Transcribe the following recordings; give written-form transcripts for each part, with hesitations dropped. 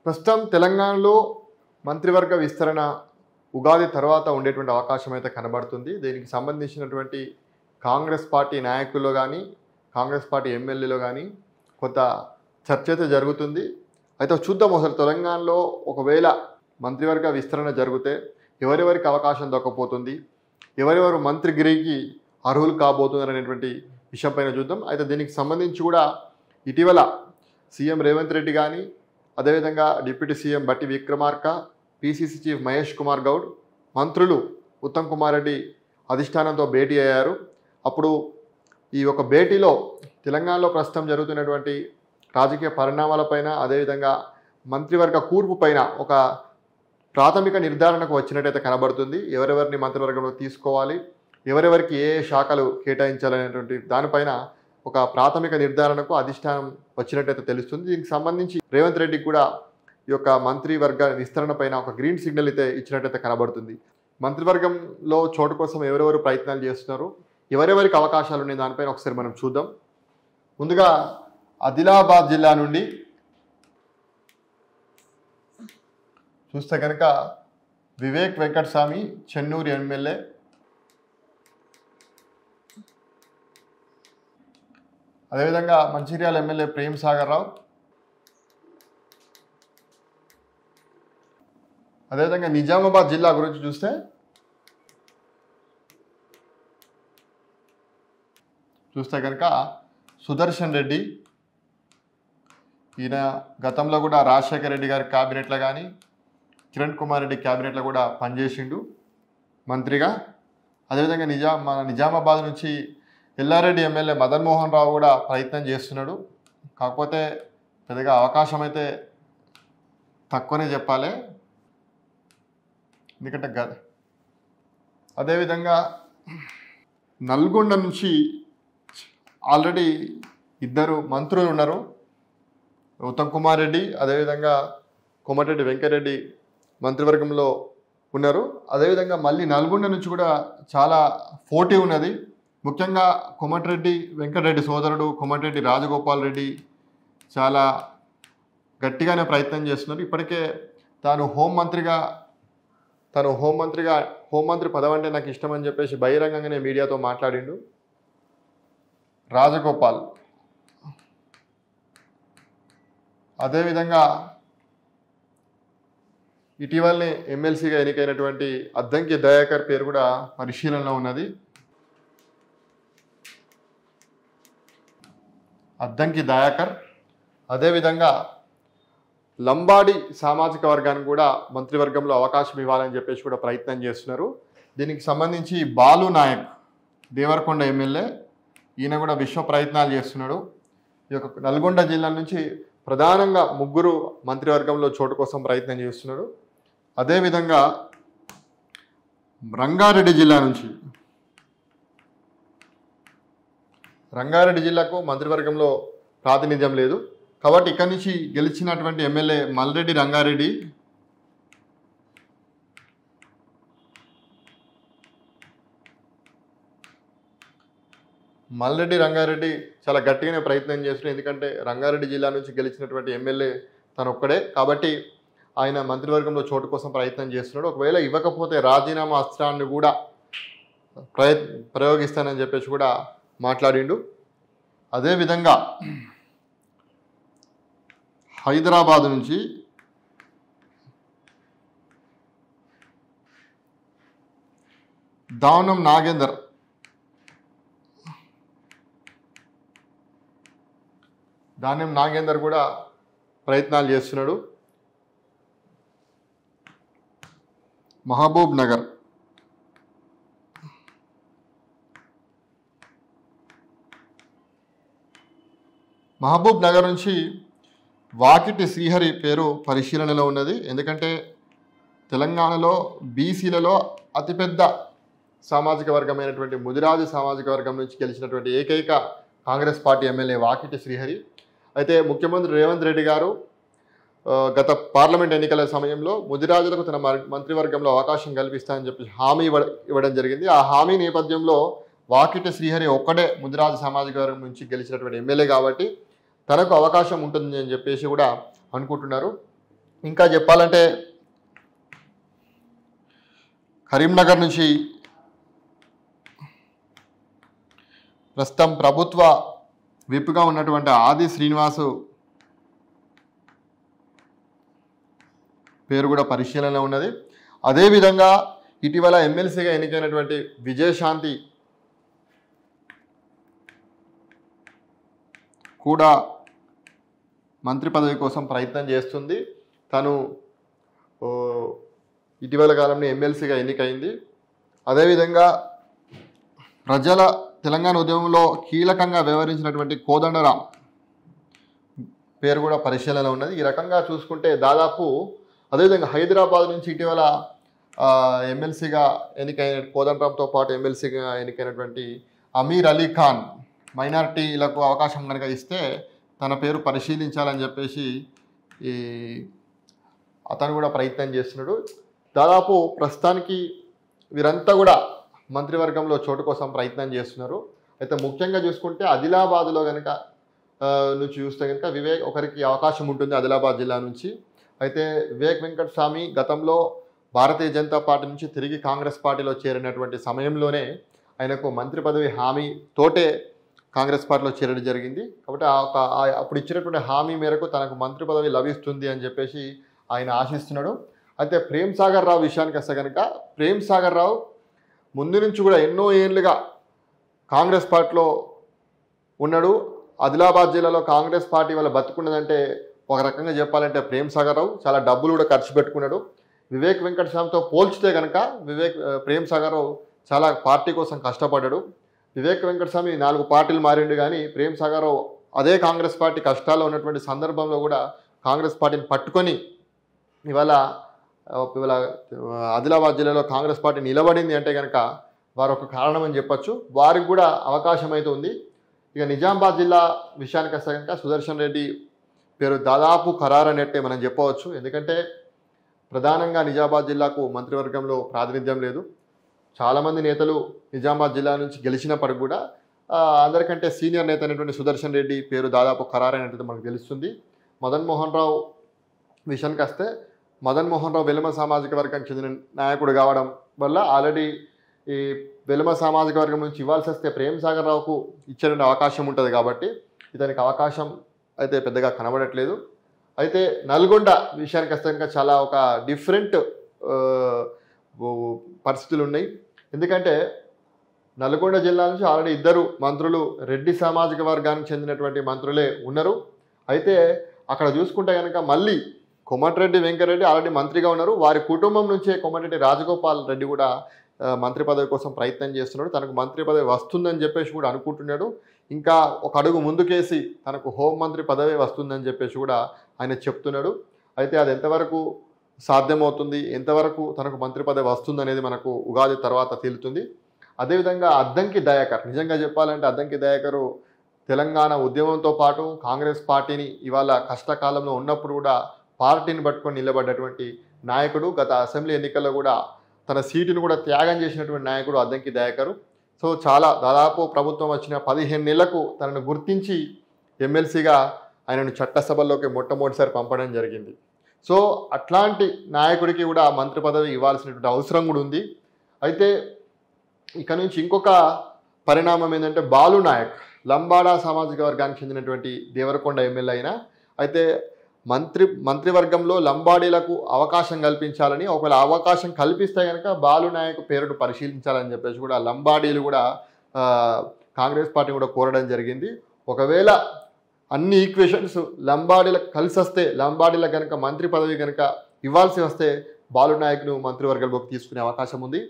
ప్రస్తుతం తెలంగాణలో మంత్రివర్గ విస్తరణ ఉగాది తర్వాత ఉండేటువంటి అవకాశం అయితే కనబడుతుంది. దీనికి సంబంధించినటువంటి కాంగ్రెస్ పార్టీ నాయకుల్లో కానీ కాంగ్రెస్ పార్టీ ఎమ్మెల్యేలో కానీ కొంత చర్చ అయితే జరుగుతుంది. అయితే చూద్దాం అసలు తెలంగాణలో ఒకవేళ మంత్రివర్గ విస్తరణ జరిగితే ఎవరెవరికి అవకాశం దక్కకపోతుంది, ఎవరెవరు మంత్రిగిరికి అర్హులు కాబోతున్నారు అనేటువంటి విషయం పైన చూద్దాం. అయితే దీనికి సంబంధించి కూడా ఇటీవల సీఎం రేవంత్ రెడ్డి కానీ అదేవిధంగా డిప్యూటీ సీఎం బట్టి విక్రమార్క, పీసీసీ చీఫ్ మహేష్ కుమార్ గౌడ్, మంత్రులు ఉత్తమ్ కుమార్ రెడ్డి అధిష్టానంతో భేటీ అయ్యారు. అప్పుడు ఈ ఒక భేటీలో తెలంగాణలో ప్రస్తుతం జరుగుతున్నటువంటి రాజకీయ పరిణామాలపైన అదేవిధంగా మంత్రివర్గ కూర్పు పైన ఒక ప్రాథమిక నిర్ధారణకు వచ్చినట్టయితే కనబడుతుంది. ఎవరెవరిని మంత్రివర్గంలో తీసుకోవాలి, ఎవరెవరికి ఏ శాఖలు కేటాయించాలనేటువంటి దానిపైన ఒక ప్రాథమిక నిర్ధారణకు అధిష్టానం వచ్చినట్టయితే తెలుస్తుంది. దీనికి సంబంధించి రేవంత్ రెడ్డికి కూడా ఈ యొక్క మంత్రివర్గ విస్తరణ పైన ఒక గ్రీన్ సిగ్నల్ అయితే ఇచ్చినట్టయితే కనబడుతుంది. మంత్రివర్గంలో చోటు కోసం ఎవరెవరు ప్రయత్నాలు చేస్తున్నారు, ఎవరెవరికి అవకాశాలు ఉన్నాయి దానిపైన ఒకసారి మనం చూద్దాం. ముందుగా ఆదిలాబాద్ జిల్లా నుండి చూస్తే కనుక వివేక్ వెంకటస్వామి చెన్నూరు ఎమ్మెల్యే, అదేవిధంగా మంచిర్యాల ఎమ్మెల్యే ప్రేమ్ సాగర్ రావు, అదేవిధంగా నిజామాబాద్ జిల్లా గురించి చూస్తే కనుక సుదర్శన్ రెడ్డి, ఈయన గతంలో కూడా రాజశేఖర రెడ్డి గారి క్యాబినెట్లో కానీ కిరణ్ కుమార్ రెడ్డి క్యాబినెట్లో కూడా పనిచేసిండు మంత్రిగా. అదేవిధంగా నిజామాబాద్ నుంచి ఎల్లారెడ్డి ఎమ్మెల్యే మదన్ మోహన్ రావు కూడా ప్రయత్నం చేస్తున్నాడు. కాకపోతే పెద్దగా అవకాశం అయితే తక్కువనే చెప్పాలి, ఎందుకంటే అదేవిధంగా నల్గొండ నుంచి ఆల్రెడీ ఇద్దరు మంత్రులు ఉన్నారు, ఉత్తమ్ కుమార్ రెడ్డి అదేవిధంగా కోమటిరెడ్డి వెంకటరెడ్డి మంత్రివర్గంలో ఉన్నారు. అదేవిధంగా మళ్ళీ నల్గొండ నుంచి కూడా చాలా పోటీ ఉన్నది. ముఖ్యంగా కోమటిరెడ్డి వెంకటరెడ్డి సోదరుడు కోమటిరెడ్డి రాజగోపాల్ రెడ్డి చాలా గట్టిగానే ప్రయత్నం చేస్తున్నారు. ఇప్పటికే తాను హోంమంత్రి పదవి అంటే నాకు ఇష్టం అని చెప్పేసి బహిరంగంగానే మీడియాతో మాట్లాడిండు రాజగోపాల్. అదేవిధంగా ఇటీవలనే ఎమ్మెల్సీగా ఎన్నికైనటువంటి అద్దంకి దయాకర్ పేరు కూడా పరిశీలనలో ఉన్నది. అద్దంకి దయాకర్, అదేవిధంగా లంబాడి సామాజిక వర్గానికి కూడా మంత్రివర్గంలో అవకాశం ఇవ్వాలని చెప్పేసి కూడా ప్రయత్నం చేస్తున్నారు. దీనికి సంబంధించి బాలు నాయక్ దేవరకొండ ఎమ్మెల్యే, ఈయన కూడా విశ్వ ప్రయత్నాలు చేస్తున్నాడు. ఈ యొక్క నల్గొండ జిల్లా నుంచి ప్రధానంగా ముగ్గురు మంత్రివర్గంలో చోటు కోసం ప్రయత్నం చేస్తున్నాడు. అదేవిధంగా రంగారెడ్డి జిల్లాకు మంత్రివర్గంలో ప్రాతినిధ్యం లేదు కాబట్టి ఇక్కడి నుంచి గెలిచినటువంటి ఎమ్మెల్యే మల్రెడ్డి రంగారెడ్డి చాలా గట్టిగానే ప్రయత్నం చేస్తున్నాడు. ఎందుకంటే రంగారెడ్డి జిల్లా నుంచి గెలిచినటువంటి ఎమ్మెల్యే తను ఒక్కడే కాబట్టి ఆయన మంత్రివర్గంలో చోటు కోసం ప్రయత్నం చేస్తున్నాడు. ఒకవేళ ఇవ్వకపోతే రాజీనామా అస్త్రాన్ని కూడా ప్రయోగిస్తానని చెప్పేసి కూడా మాట్లాడిండు. అదేవిధంగా హైదరాబాద్ నుంచి దానం నాగేందర్ కూడా ప్రయత్నాలు చేస్తున్నాడు. మహబూబ్ నగర్ నుంచి వాకిటి శ్రీహరి పేరు పరిశీలనలో ఉన్నది. ఎందుకంటే తెలంగాణలో బీసీలలో అతిపెద్ద సామాజిక వర్గమైనటువంటి ముదిరాజు సామాజిక వర్గం నుంచి గెలిచినటువంటి ఏకైక కాంగ్రెస్ పార్టీ ఎమ్మెల్యే వాకిటి శ్రీహరి. అయితే ముఖ్యమంత్రి రేవంత్ రెడ్డి గారు గత పార్లమెంట్ ఎన్నికల సమయంలో ముదిరాజులకు తన మంత్రివర్గంలో అవకాశం కల్పిస్తానని చెప్పి హామీ ఇవ్వడం జరిగింది. ఆ హామీ నేపథ్యంలో వాకిటి శ్రీహరి ఒక్కడే ముదిరాజు సామాజిక వర్గం నుంచి గెలిచినటువంటి ఎమ్మెల్యే కాబట్టి తనకు అవకాశం ఉంటుంది అని చెప్పేసి కూడా అనుకుంటున్నారు. ఇంకా చెప్పాలంటే కరీంనగర్ నుంచి ప్రస్తుతం ప్రభుత్వ విప్గా ఉన్నటువంటి ఆది శ్రీనివాసు పేరు కూడా పరిశీలనలో ఉన్నది. అదేవిధంగా ఇటీవల ఎమ్మెల్సీగా ఎన్నికైనటువంటి విజయశాంతి కూడా మంత్రి పదవి కోసం ప్రయత్నం చేస్తుంది. తను ఇటీవల కాలంలో ఎమ్మెల్సీగా ఎన్నికైంది. అదేవిధంగా ప్రజల తెలంగాణ ఉద్యమంలో కీలకంగా వ్యవహరించినటువంటి కోదండరాం పేరు కూడా పరిశీలనలో ఉన్నది. ఈ రకంగా చూసుకుంటే దాదాపు అదేవిధంగా హైదరాబాద్ నుంచి ఇటీవల ఎమ్మెల్సీగా ఎన్నికైన కోదండరాంతో పాటు ఎమ్మెల్సీగా ఎన్నికైనటువంటి అమీర్ అలీ ఖాన్ మైనారిటీలకు అవకాశం కనుక ఇస్తే తన పేరు పరిశీలించాలని చెప్పేసి అతను కూడా ప్రయత్నం చేస్తున్నాడు. దాదాపు ప్రస్తుతానికి వీరంతా కూడా మంత్రివర్గంలో చోటు కోసం ప్రయత్నం చేస్తున్నారు. అయితే ముఖ్యంగా చూసుకుంటే ఆదిలాబాద్లో కనుక నుంచి చూస్తే కనుక ఒకరికి అవకాశం ఉంటుంది ఆదిలాబాద్ జిల్లా నుంచి. అయితే వివేక్ వెంకటస్వామి గతంలో భారతీయ జనతా పార్టీ నుంచి తిరిగి కాంగ్రెస్ పార్టీలో చేరినటువంటి సమయంలోనే ఆయనకు మంత్రి పదవి హామీ తోటే కాంగ్రెస్ పార్టీలో చేరడం జరిగింది. కాబట్టి అప్పుడు ఇచ్చినటువంటి హామీ మేరకు తనకు మంత్రి పదవి లభిస్తుంది అని చెప్పేసి ఆయన ఆశిస్తున్నాడు. అయితే ప్రేమ్ సాగర్ రావు విషయానికి వస్తే కనుక ప్రేమ్ సాగర్ రావు ముందు నుంచి కూడా ఎన్నో ఏళ్ళుగా కాంగ్రెస్ పార్టీలో ఉన్నాడు. ఆదిలాబాద్ జిల్లాలో కాంగ్రెస్ పార్టీ వల్ల బతుకున్నదంటే ఒక రకంగా చెప్పాలంటే ప్రేమ్ సాగర్ రావు చాలా డబ్బులు కూడా ఖర్చు పెట్టుకున్నాడు. వివేక్ వెంకటస్వామితో పోల్చితే కనుక ప్రేమ్ సాగర్ రావు చాలా పార్టీ కోసం కష్టపడ్డాడు. వివేక్ వెంకటస్వామి 4 పార్టీలు మారిండు, కానీ ప్రేమ్ సాగర్ రావు అదే కాంగ్రెస్ పార్టీ కష్టాల్లో ఉన్నటువంటి సందర్భంలో కూడా కాంగ్రెస్ పార్టీని పట్టుకొని ఇవాళ ఆదిలాబాద్ జిల్లాలో కాంగ్రెస్ పార్టీ నిలబడింది అంటే కనుక వారు ఒక కారణం అని చెప్పచ్చు. వారికి కూడా అవకాశం అయితే ఉంది. ఇక నిజామాబాద్ జిల్లా విషయానికి వస్తే కనుక సుదర్శన్ రెడ్డి పేరు దాదాపు ఖరారనేట్టే మనం చెప్పవచ్చు. ఎందుకంటే ప్రధానంగా నిజామాబాద్ జిల్లాకు మంత్రివర్గంలో ప్రాతినిధ్యం లేదు. చాలామంది నేతలు నిజామాబాద్ జిల్లా నుంచి గెలిచినప్పటికి కూడా అందరికంటే సీనియర్ నేత అయినటువంటి సుదర్శన్ రెడ్డి పేరు దాదాపు ఖరారైనట్టు మనకు తెలుస్తుంది. మదన్ మోహన్ రావు విషయానికి వస్తే మదన్ మోహన్ రావు వెలుమ సామాజిక వర్గానికి చెందిన నాయకుడు కావడం వల్ల ఆల్రెడీ ఈ వెలుమ సామాజిక వర్గం నుంచి ఇవ్వాల్సి వస్తే ప్రేమ్ సాగర్ రావుకు ఇచ్చే అవకాశం ఉంటుంది కాబట్టి ఇతనికి అవకాశం అయితే పెద్దగా కనబడట్లేదు. అయితే నల్గొండ విషయానికి వస్తే కనుక చాలా ఒక డిఫరెంట్ పరిస్థితులు ఉన్నాయి. ఎందుకంటే నల్గొండ జిల్లా నుంచి ఆల్రెడీ 2 మంత్రులు రెడ్డి సామాజిక వర్గానికి చెందినటువంటి మంత్రులే ఉన్నారు. అయితే అక్కడ చూసుకుంటే కనుక మళ్ళీ కోమటిరెడ్డి వెంకరెడ్డి ఆల్రెడీ మంత్రిగా ఉన్నారు. వారి కుటుంబం నుంచే కోమటిరెడ్డి రాజగోపాల్ రెడ్డి కూడా మంత్రి పదవి కోసం ప్రయత్నం చేస్తున్నాడు. తనకు మంత్రి పదవి వస్తుందని చెప్పేసి కూడా అనుకుంటున్నాడు. ఇంకా ఒక అడుగు ముందుకేసి తనకు హోంమంత్రి పదవి వస్తుందని చెప్పేసి కూడా ఆయన చెప్తున్నాడు. అయితే అది ఎంతవరకు సాధ్యమవుతుంది, ఎంతవరకు తనకు మంత్రి పదవి వస్తుంది అనేది మనకు ఉగాది తర్వాత తేలుతుంది. అదేవిధంగా అద్దంకి దయాకర్, నిజంగా చెప్పాలంటే అద్దంకి దయాకరు తెలంగాణ ఉద్యమంతో పాటు కాంగ్రెస్ పార్టీని ఇవాళ కష్టకాలంలో ఉన్నప్పుడు కూడా పార్టీని పట్టుకొని నిలబడ్డటువంటి నాయకుడు. గత అసెంబ్లీ ఎన్నికల్లో కూడా తన సీటును కూడా త్యాగం చేసినటువంటి నాయకుడు అద్దంకి దయాకరు. సో చాలా దాదాపు ప్రభుత్వం వచ్చిన 15 నెలలకు తనను గుర్తించి ఎమ్మెల్సీగా ఆయనను చట్టసభల్లోకి మొట్టమొదటిసారి పంపడం జరిగింది. సో అట్లాంటి నాయకుడికి కూడా మంత్రి పదవి ఇవ్వాల్సినటువంటి అవసరం కూడా ఉంది. అయితే ఇక నుంచి ఇంకొక పరిణామం ఏంటంటే బాలు నాయక్ లంబాడా సామాజిక వర్గానికి చెందినటువంటి దేవరకొండ ఎమ్మెల్యే అయినా అయితే మంత్రివర్గంలో లంబాడీలకు అవకాశం కల్పించాలని, ఒకవేళ అవకాశం కల్పిస్తే కనుక బాలు నాయక్ పేరును పరిశీలించాలని చెప్పేసి కూడా లంబాడీలు కూడా కాంగ్రెస్ పార్టీ కూడా కోరడం జరిగింది. ఒకవేళ అన్ని ఈక్వేషన్స్ లంబాడీలకు కలిసి వస్తే, లంబాడీలకు కనుక మంత్రి పదవి కనుక ఇవ్వాల్సి వస్తే బాలు నాయక్ను మంత్రివర్గంలోకి తీసుకునే అవకాశం ఉంది.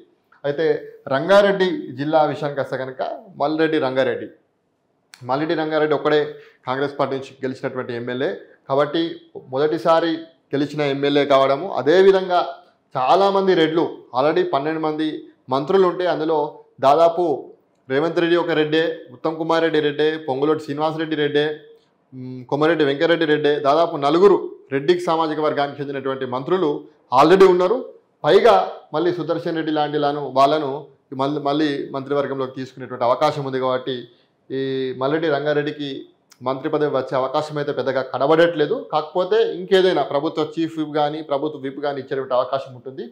అయితే రంగారెడ్డి జిల్లా విషయానికి వస్తే కనుక మల్రెడ్డి రంగారెడ్డి ఒక్కడే కాంగ్రెస్ పార్టీ నుంచి గెలిచినటువంటి ఎమ్మెల్యే కాబట్టి మొదటిసారి గెలిచిన ఎమ్మెల్యే కావడము. అదేవిధంగా చాలామంది రెడ్లు ఆల్రెడీ 12 మంది మంత్రులు ఉంటే అందులో దాదాపు రేవంత్ రెడ్డి ఒక రెడ్డే, ఉత్తమ్ కుమార్ రెడ్డి రెడ్డే, పొంగులేటి శ్రీనివాసరెడ్డి రెడ్డే, కొమరెడ్డి వెంకరెడ్డి రెడ్డే, దాదాపు 4 రెడ్డికి సామాజిక వర్గానికి చెందినటువంటి మంత్రులు ఆల్రెడీ ఉన్నారు. పైగా మళ్ళీ సుదర్శన్ రెడ్డి లాంటి వాళ్ళను మళ్ళీ మంత్రివర్గంలోకి తీసుకునేటువంటి అవకాశం ఉంది. కాబట్టి ఈ మల్లెడ్డి రంగారెడ్డికి మంత్రి పదవి వచ్చే అవకాశం అయితే పెద్దగా కనబడట్లేదు. కాకపోతే ఇంకేదైనా ప్రభుత్వ చీఫ్ విప్ కానీ ప్రభుత్వ విప్ కానీ ఇచ్చేటువంటి అవకాశం ఉంటుంది.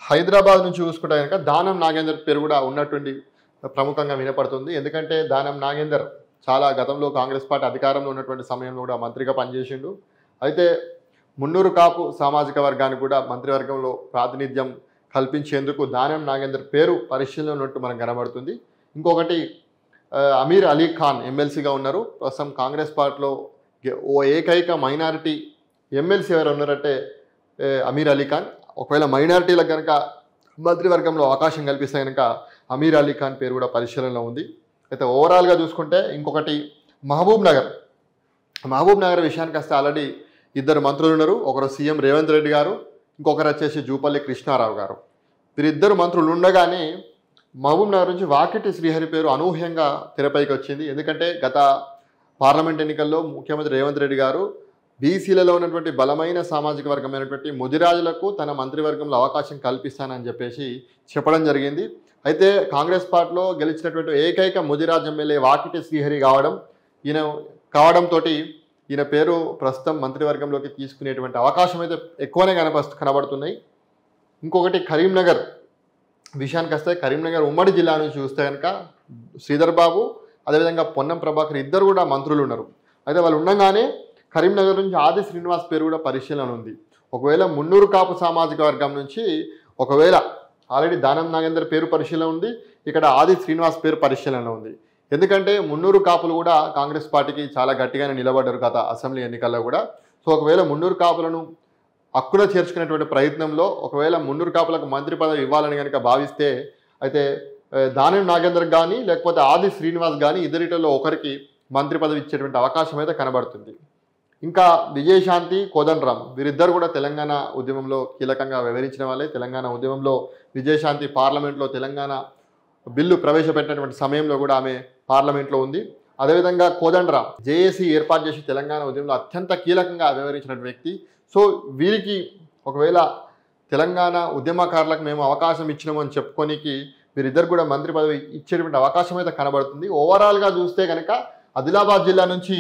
హైదరాబాద్ నుంచి చూసుకుంటే కనుక దానం నాగేందర్ పేరు కూడా ఉన్నటువంటి ప్రముఖంగా వినపడుతుంది. ఎందుకంటే దానం నాగేందర్ చాలా గతంలో కాంగ్రెస్ పార్టీ అధికారంలో ఉన్నటువంటి సమయంలో కూడా మంత్రిగా పనిచేసిండు. అయితే మున్నూరు కాపు సామాజిక వర్గానికి కూడా మంత్రివర్గంలో ప్రాతినిధ్యం కల్పించేందుకు దానం నాగేందర్ పేరు పరిశీలనలో ఉన్నట్టు మనకు కనబడుతుంది. ఇంకొకటి అమీర్ అలీ ఖాన్ ఎమ్మెల్సీగా ఉన్నారు. ప్రస్తుతం కాంగ్రెస్ పార్టీలో ఓ ఏకైక మైనారిటీ ఎమ్మెల్సీ ఎవరు ఉన్నారంటే అమీర్ అలీ ఖాన్. ఒకవేళ మైనారిటీలకు కనుక మంత్రివర్గంలో అవకాశం కల్పిస్తే కనుక అమీర్ అలీ ఖాన్ పేరు కూడా పరిశీలనలో ఉంది. అయితే ఓవరాల్గా చూసుకుంటే ఇంకొకటి మహబూబ్ నగర్ విషయానికి వస్తే ఆల్రెడీ ఇద్దరు మంత్రులు ఉన్నారు. ఒకరు సీఎం రేవంత్ రెడ్డి గారు, ఇంకొకరు వచ్చేసి జూపల్లి కృష్ణారావు గారు. వీరిద్దరు మంత్రులు ఉండగానే మహబూబ్ నగర్ నుంచి వాకిటి శ్రీహరి పేరు అనూహ్యంగా తెరపైకి వచ్చింది. ఎందుకంటే గత పార్లమెంట్ ఎన్నికల్లో ముఖ్యమంత్రి రేవంత్ రెడ్డి గారు బీసీలలో ఉన్నటువంటి బలమైన సామాజిక వర్గమైనటువంటి ముదిరాజులకు తన మంత్రివర్గంలో అవకాశం కల్పిస్తానని చెప్పేసి చెప్పడం జరిగింది. అయితే కాంగ్రెస్ పార్టీలో గెలిచినటువంటి ఏకైక ముదిరాజ్ ఎమ్మెల్యే వాకిటి శ్రీహరి కావడంతో ఈయన పేరు ప్రస్తుతం మంత్రివర్గంలోకి తీసుకునేటువంటి అవకాశం అయితే ఎక్కువనే కనబడుతున్నాయి. ఇంకొకటి కరీంనగర్ విషయానికి వస్తే కరీంనగర్ ఉమ్మడి జిల్లా నుంచి చూస్తే కనుక శ్రీధర్ బాబు అదేవిధంగా పొన్నం ప్రభాకర్ ఇద్దరు కూడా మంత్రులు ఉన్నారు. అయితే వాళ్ళు ఉండగానే కరీంనగర్ నుంచి ఆది శ్రీనివాస్ పేరు కూడా పరిశీలన ఉంది. ఒకవేళ మున్నూరు కాపు సామాజిక వర్గం నుంచి ఒకవేళ ఆల్రెడీ దానం నాగేందర్ పేరు పరిశీలన ఉంది, ఇక్కడ ఆది శ్రీనివాస్ పేరు పరిశీలన ఉంది. ఎందుకంటే మున్నూరు కాపులు కూడా కాంగ్రెస్ పార్టీకి చాలా గట్టిగానే నిలబడ్డారు గత అసెంబ్లీ ఎన్నికల్లో కూడా. సో ఒకవేళ మున్నూరు కాపులను హక్కున చేర్చుకునేటువంటి ప్రయత్నంలో ఒకవేళ మున్నూరు కాపులకు మంత్రి పదవి ఇవ్వాలని కనుక భావిస్తే అయితే దానం నాగేందర్ కానీ లేకపోతే ఆది శ్రీనివాస్ కానీ ఇద్దరిలో ఒకరికి మంత్రి పదవి ఇచ్చేటువంటి అవకాశం అయితే కనబడుతుంది. ఇంకా విజయశాంతి కోదండరాం వీరిద్దరు కూడా తెలంగాణ ఉద్యమంలో కీలకంగా వివరించిన వాళ్ళే. తెలంగాణ ఉద్యమంలో విజయశాంతి పార్లమెంట్లో తెలంగాణ బిల్లు ప్రవేశపెట్టినటువంటి సమయంలో కూడా ఆమె పార్లమెంట్లో ఉంది. అదేవిధంగా కోదండరాం జేఏసీ ఏర్పాటు చేసి తెలంగాణ ఉద్యమంలో అత్యంత కీలకంగా వివరించిన వ్యక్తి. సో వీరికి ఒకవేళ తెలంగాణ ఉద్యమకారులకు మేము అవకాశం ఇచ్చినామని చెప్పుకోనికి వీరిద్దరు కూడా మంత్రి పదవి ఇచ్చేటువంటి అవకాశం అయితే కనబడుతుంది. ఓవరాల్గా చూస్తే కనుక ఆదిలాబాద్ జిల్లా నుంచి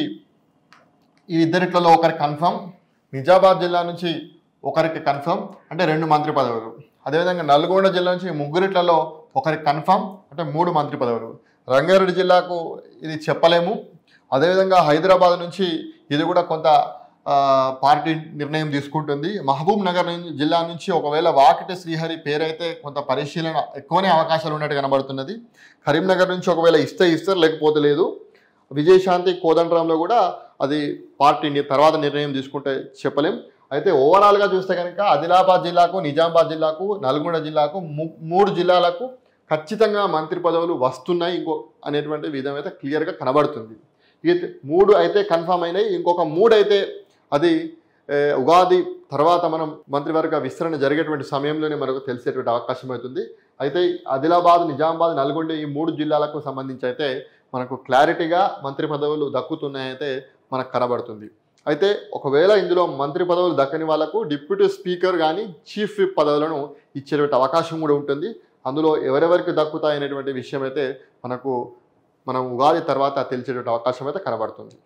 ఈ ఇద్దరిట్లలో ఒకరికి కన్ఫర్మ్, నిజామాబాద్ జిల్లా నుంచి ఒకరికి కన్ఫర్మ్ అంటే 2 మంత్రి పదవులు. అదేవిధంగా నల్గొండ జిల్లా నుంచి ముగ్గురిట్లలో ఒకరికి కన్ఫర్మ్ అంటే 3 మంత్రి పదవులు. రంగారెడ్డి జిల్లాకు ఇది చెప్పలేము. అదేవిధంగా హైదరాబాద్ నుంచి ఇది కూడా కొంత పార్టీ నిర్ణయం తీసుకుంటుంది. మహబూబ్ నగర్ జిల్లా నుంచి ఒకవేళ వాకిటి శ్రీహరి పేరైతే కొంత పరిశీలన ఎక్కువనే అవకాశాలు ఉన్నట్టు కనబడుతున్నది. కరీంనగర్ నుంచి ఒకవేళ ఇస్తారు లేకపోతే లేదు. విజయశాంతి కోదండరాంలో కూడా అది పార్టీ తర్వాత నిర్ణయం తీసుకుంటే చెప్పలేం. అయితే ఓవరాల్గా చూస్తే కనుక ఆదిలాబాద్ జిల్లాకు, నిజామాబాద్ జిల్లాకు, నల్గొండ జిల్లాకు 3 జిల్లాలకు ఖచ్చితంగా మంత్రి పదవులు వస్తున్నాయి అనేటువంటి విధం అయితే క్లియర్గా కనబడుతుంది. ఈ 3 అయితే కన్ఫామ్ అయినాయి. ఇంకొక 3 అయితే అది ఉగాది తర్వాత మనం మంత్రివర్గ విస్తరణ జరిగేటువంటి సమయంలోనే మనకు తెలిసేటువంటి అవకాశం అవుతుంది. అయితే ఆదిలాబాద్, నిజామాబాద్, నల్గొండ ఈ 3 జిల్లాలకు సంబంధించి అయితే మనకు క్లారిటీగా మంత్రి పదవులు దక్కుతున్నాయైతే మనకు కనబడుతుంది. అయితే ఒకవేళ ఇందులో మంత్రి పదవులు దక్కని వాళ్లకు డిప్యూటీ స్పీకర్ కానీ చీఫ్ విప్ పదవులను ఇచ్చేటువంటి అవకాశం కూడా ఉంటుంది. అందులో ఎవరెవరికి దక్కుతాయనేటువంటి విషయం అయితే మనం ఉగాది తర్వాత తెలిసేటువంటి అవకాశం అయితే కనబడుతుంది.